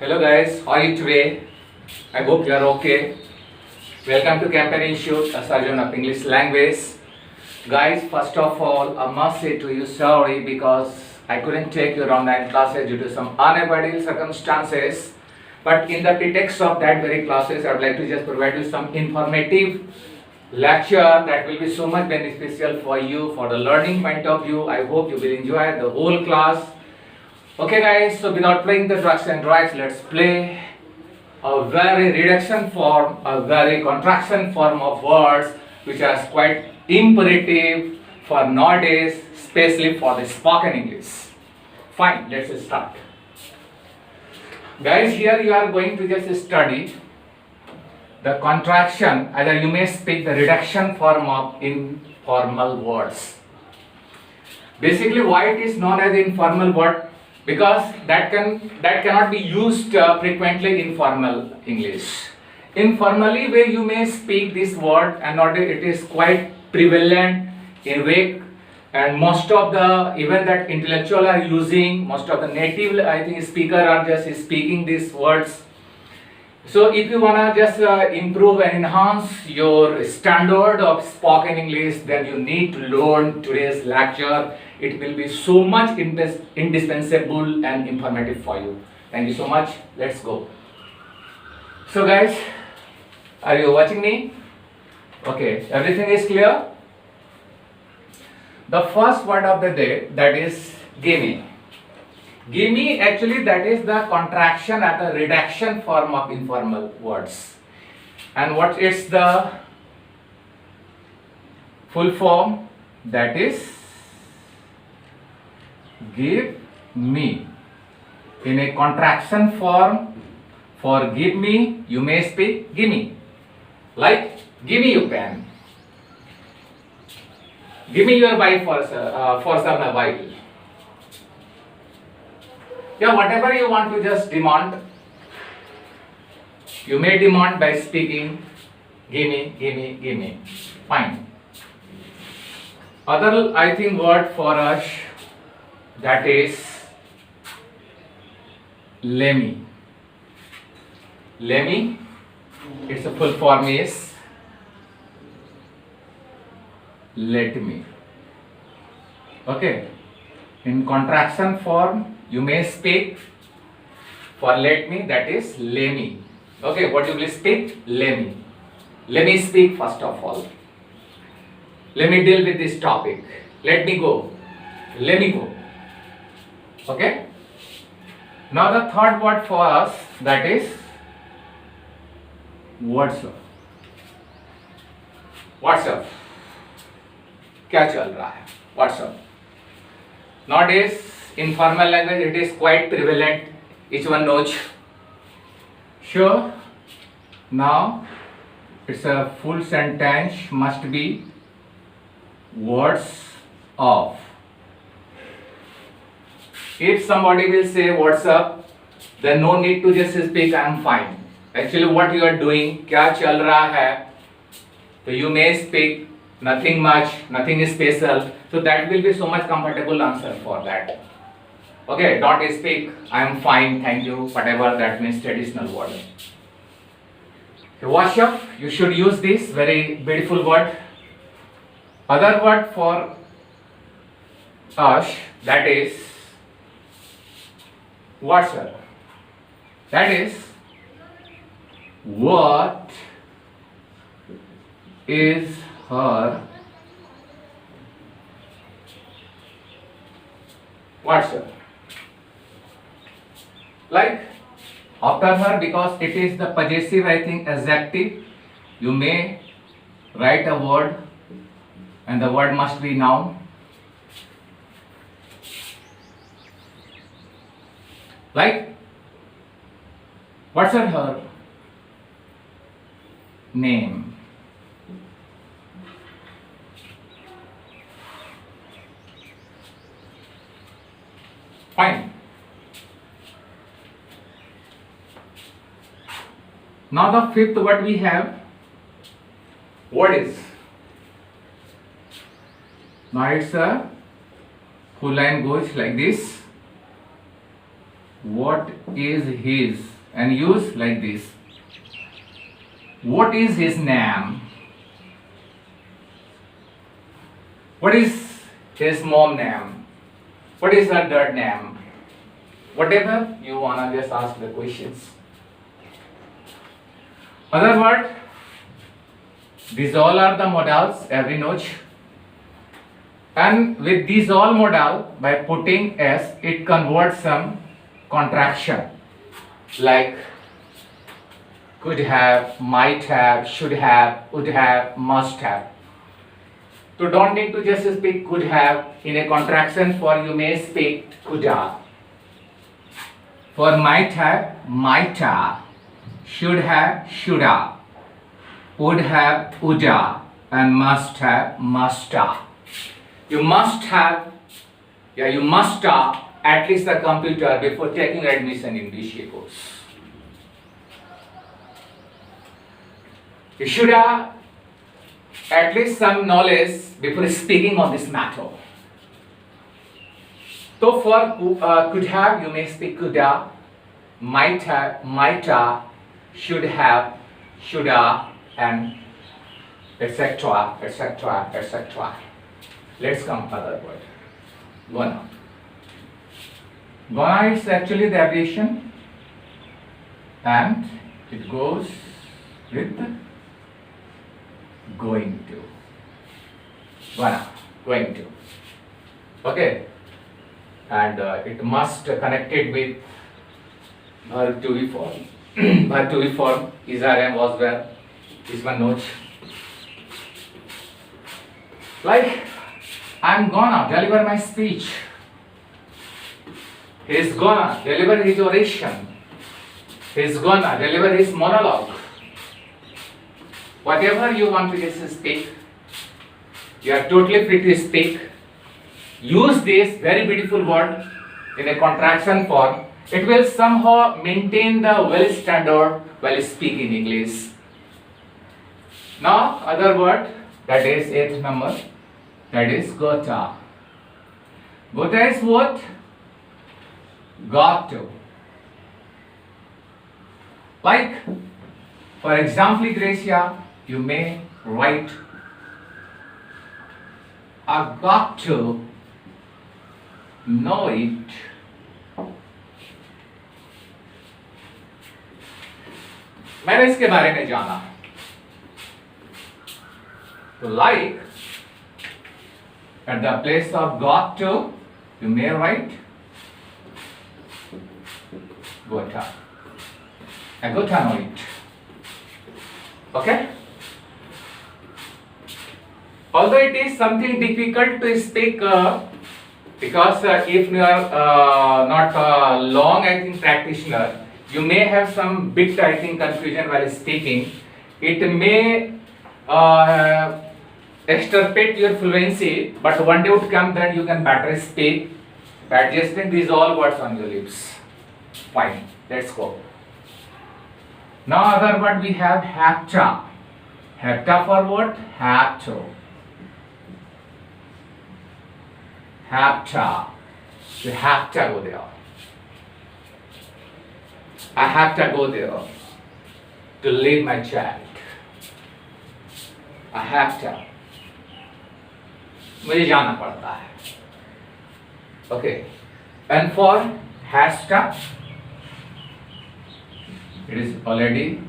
Hello guys, how are you today? I hope you are okay. Welcome to Campaign Institute, a surgeon of English language. Guys, first of all, I must say to you sorry because I couldn't take your online classes due to some unavoidable circumstances. But in the pretext of that very classes, I would like to just provide you some informative lecture that will be so much beneficial for you for the learning point of view. I hope you will enjoy the whole class. Okay guys, so without playing the drugs and rights, let's play a very reduction form, a very contraction form of words which are quite imperative for nowadays, especially for the spoken English. Fine, let's start. Guys, here you are going to just study the contraction, either you may speak the reduction form of informal words. Basically, why it is known as informal word? Because that cannot be used frequently in formal English. Informally, where you may speak this word, and it is quite prevalent in week, and most of the even that intellectual are using, most of the native I think speaker are just speaking these words. So if you wanna just improve and enhance your standard of spoken English, then you need to learn today's lecture. It will be so much indispensable and informative for you. Thank you so much. Let's go. So guys, are you watching me? Okay, everything is clear? The first word of the day, that is gimme. Gimme, actually that is the contraction at a reduction form of informal words. And what is the full form? That is give me. In a contraction form, for give me, you may speak gimme. Like, give me your pen. Give me your wife for some while. Yeah, whatever you want to just demand, you may demand by speaking gimme, gimme, gimme. Fine. Other, I think, word for us, that is lemme. Lemme, its a full form is let me. Okay. In contraction form, you may speak for let me, that is lemme. Okay, what you will speak? Lemme. Let me speak first of all. Let me deal with this topic. Let me go. Let me go. Okay. Now the third word for us, that is what's up. What's up? क्या चल रहा है? What's up? Nowadays, in formal language, it is quite prevalent. Each one knows. Sure. Now, it's a full sentence. Must be words of. If somebody will say what's up, then no need to just speak I am fine. Actually, what you are doing, क्या चल रहा है? So you may speak nothing much, nothing special. So that will be so much comfortable answer for that. Okay, don't speak I am fine, thank you, whatever that means traditional word. So wash up, you should use this very beautiful word. Other word for us, that is what's her? That is what is her? What's her? Like after her, because it is the possessive, I think, adjective, you may write a word and the word must be noun. Like, what's her name? Fine. Now the fifth word we have, what is? Now it's a full line goes like this. What is his and use like this. What is his name? What is his mom name? What is her dad name? Whatever you wanna just ask the questions. Other word, these all are the modals, every notch. And with these all modal, by putting S, it converts some contraction like could have, might have, should have, would have, must have. So don't need to just speak could have. In a contraction for you may speak coulda. For might have, mighta. Should have, shoulda. Would have, woulda. And must have, musta. You must have, you must at least the computer before taking admission in BCA course. You should have at least some knowledge before speaking on this matter. So for could have, you may speak coulda, might have, mighta, should have, shoulda, and etc., etc., etc. Let's come other word. Gonna. Gonna is actually the abbreviation, and it goes with going to. Gonna, going to. Okay. And it must connected with verb to be form. Verb to be form is RM was where is one note. Like I'm gonna deliver my speech. He's gonna deliver his oration. He's gonna deliver his monologue. Whatever you want to just speak, you are totally free to speak. Use this very beautiful word in a contraction form. It will somehow maintain the well standard while speaking English. Now other word, that is 8th number, that is gota. Gota is what? Got to. Like for example, Gracia, you may write I got to know it. मैंने इसके बारे में जाना. So like at the place of got to, you may write gota. I got to know it. Okay? Although it is something difficult to speak because if you are not a long practitioner, you may have some bit confusion while speaking. It may extirpate your fluency, but one day would come then you can better speak by adjusting these all words on your lips. Fine, let's go. Now other word we have have-to. Have-to for what? Have to. Have-to. You have to go there. I have to go there to leave my child. I have to. मुझे जाना पड़ता है. Okay. And for has to, it is already,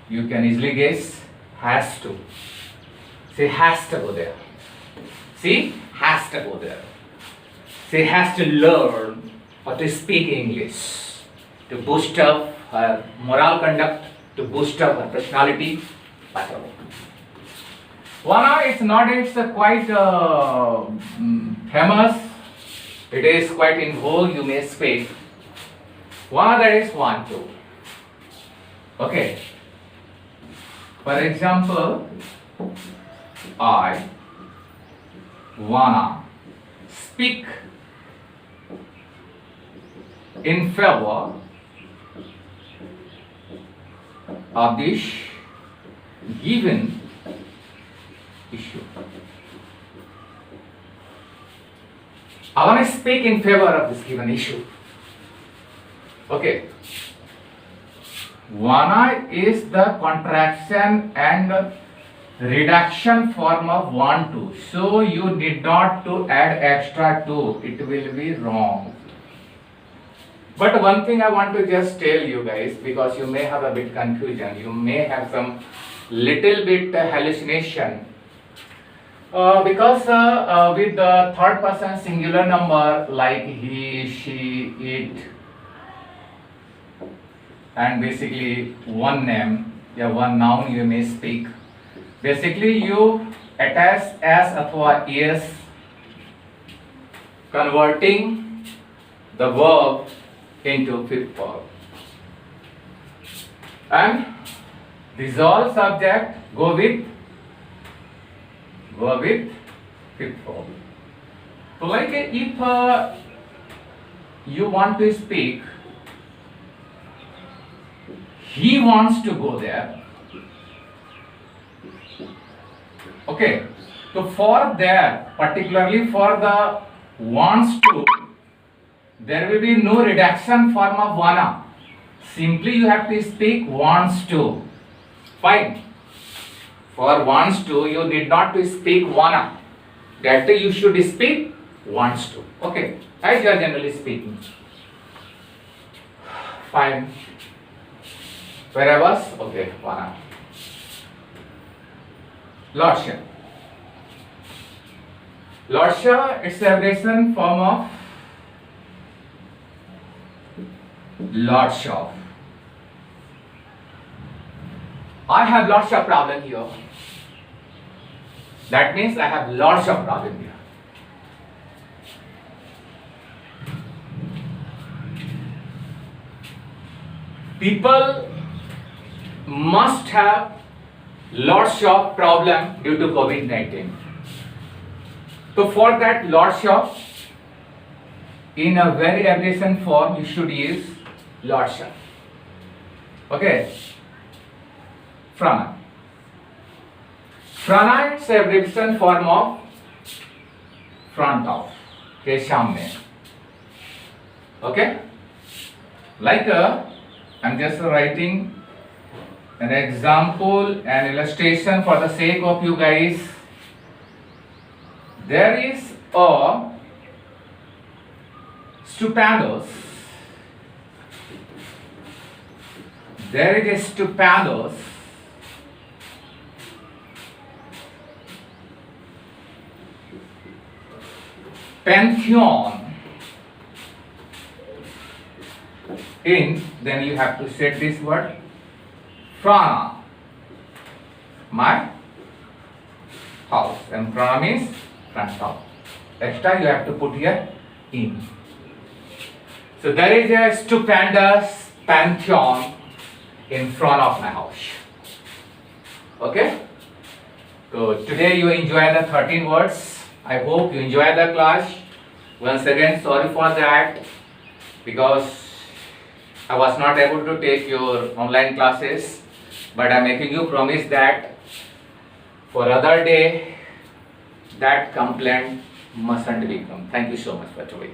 you can easily guess, has to. Say has to go there. See, has to go there. Say has to learn or to speak English, to boost up her moral conduct, to boost up her personality, whatever. Vana is not, it's quite famous, it is quite in vogue, you may speak. Vana, that is want to. Okay. For example, I wanna speak in favor of this given issue. I want to speak in favor of this given issue. Okay. Vana is the contraction and reduction form of want to. So you need not to add extra to. It will be wrong. But one thing I want to just tell you guys, because you may have a bit confusion, you may have some little bit hallucination. Because with the third person singular number like he, she, it, and basically one name, yeah, one noun you may speak. Basically you attach as अथवा es, converting the verb into fifth form. And resolve subject go with fifth form. So like if you want to speak, he wants to go there. Okay. So for there, particularly for the wants to, there will be no reduction form of vana. Simply you have to speak wants to. Fine. For wants to, you need not to speak vana. That you should speak wants to. Okay. As you are generally speaking. Fine. Where I was? Okay, vana. Lordship. Lordship, it's a abbreviation form of lordship. I have lordship problem here. That means I have lordship problem here. People must have lordship problem due to COVID-19. So for that lordship, in a very abbreviation form, you should use lordship. Okay. Frana. Frana is abbreviation form of front of. के सामने. Okay. Like I'm just writing an example, an illustration for the sake of you guys. There is a stupendous. There is a stupendous pantheon in, then you have to set this word Frana, my house, and Frana means front house. Extra you have to put here in. So there is a stupendous pantheon in front of my house. Okay? So today you enjoy the 13 words. I hope you enjoy the class. Once again, sorry for that, because I was not able to take your online classes, but I am making you promise that for other day that complaint mustn't become. Thank you so much for today.